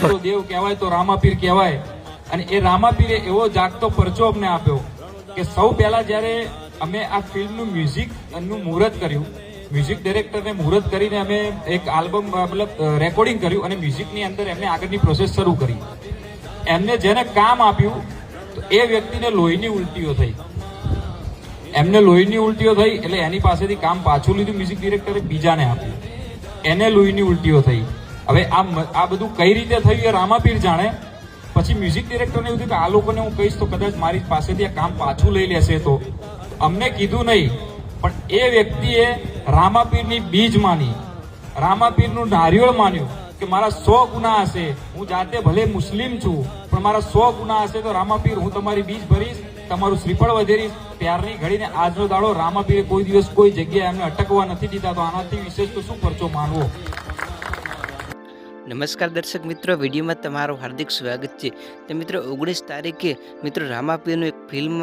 તો દેવ કહેવાય તો રામાપીર કહેવાય. અને એ રામાપીરે એવો જાગતો પરચો અમને આપ્યો કે સૌ પહેલા જ્યારે અમે આ ફિલ્મનું મ્યુઝિકનું મુહૂર્ત કર્યું, મ્યુઝિક ડિરેક્ટરને મુહૂર્ત કરીને અમે એક આલ્બમ મતલબ રેકોર્ડિંગ કર્યું અને મ્યુઝિકની અંદર એમને આગળની પ્રોસેસ શરૂ કરી. એમને જેને કામ આપ્યું તો એ વ્યક્તિને લોહીની ઉલટીઓ થઈ. એમને લોહીની ઉલટીઓ થઈ એટલે એની પાસેથી કામ પાછું લીધું મ્યુઝિક ડિરેક્ટરે, બીજાને આપ્યું. એને લોહીની ઉલટીઓ થઈ. હવે આ બધું કઈ રીતે થયું એ રામાપીર જાણે. પછી મ્યુઝિક ડિરેક્ટરને એવું થયું કે આ લોકોને હું કહીશ તો કદાચ મારી પાસેથી આ કામ પાછું લઈ લેશે. તો અમને કીધું નહીં, પણ એ વ્યક્તિએ રામાપીરની બીજ માની, રામાપીરનું નારિયેળ માન્યું કે મારા 100 ગુના હશે, હું જાતે ભલે મુસ્લિમ છું પણ મારા 100 ગુના હશે તો રામાપીર હું તમારી બીજ ભરીશ, તમારું શ્રીફળ વધેરીશ. ત્યારની ઘડીને આજનો દાડો રામાપીરે કોઈ દિવસ કોઈ જગ્યાએ એમને અટકવા નથી દીધા. તો આનાથી વિશેષ તો શું પરચો માનવો. નમસ્કાર દર્શક મિત્રો, વિડીયોમાં તમારું હાર્દિક સ્વાગત છે. તો મિત્રો 19 તારીખે મિત્રો રામાપીરનું એક ફિલ્મ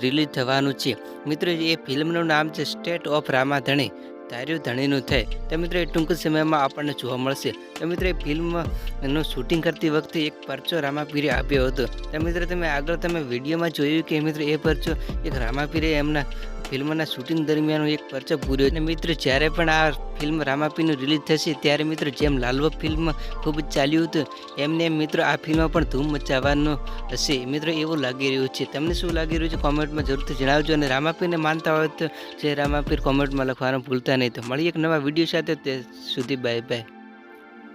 રિલીઝ થવાનું છે. મિત્રો એ ફિલ્મનું નામ છે સ્ટેટ ઓફ રામાધણી, ધાર્યું ધણીનું થાય. તો મિત્રો એ ટૂંક સમયમાં આપણને જોવા મળશે. તો મિત્રો એ ફિલ્મનું શૂટિંગ કરતી વખતે એક પરચો રામાપીરે આપ્યો હતો. તો મિત્રો તમે આગળ વિડીયોમાં જોયું કે મિત્રો એ પરચો એક રામાપીરે એમના ફિલ્મના શૂટિંગ દરમિયાન એક પરચો પૂર્યો. અને મિત્રો જ્યારે પણ આ ફિલ્મ રામાપીરનું રિલીઝ થશે ત્યારે મિત્રો જેમ લાલવો ફિલ્મ ખૂબ જ ચાલ્યું હતું એમને મિત્રો આ ફિલ્મ પણ ધૂમ મચાવવાનું હશે મિત્રો, એવું લાગી રહ્યું છે. તમને શું લાગી રહ્યું છે કોમેન્ટમાં જરૂરથી જણાવજો. અને રામાપીરને માનતા હોય તો જે રામાપીર કોમેન્ટમાં લખવાનું ભૂલતા નહીં. તો મળીએ એક નવા વિડીયો સાથે, તે સુધી બાય બાય.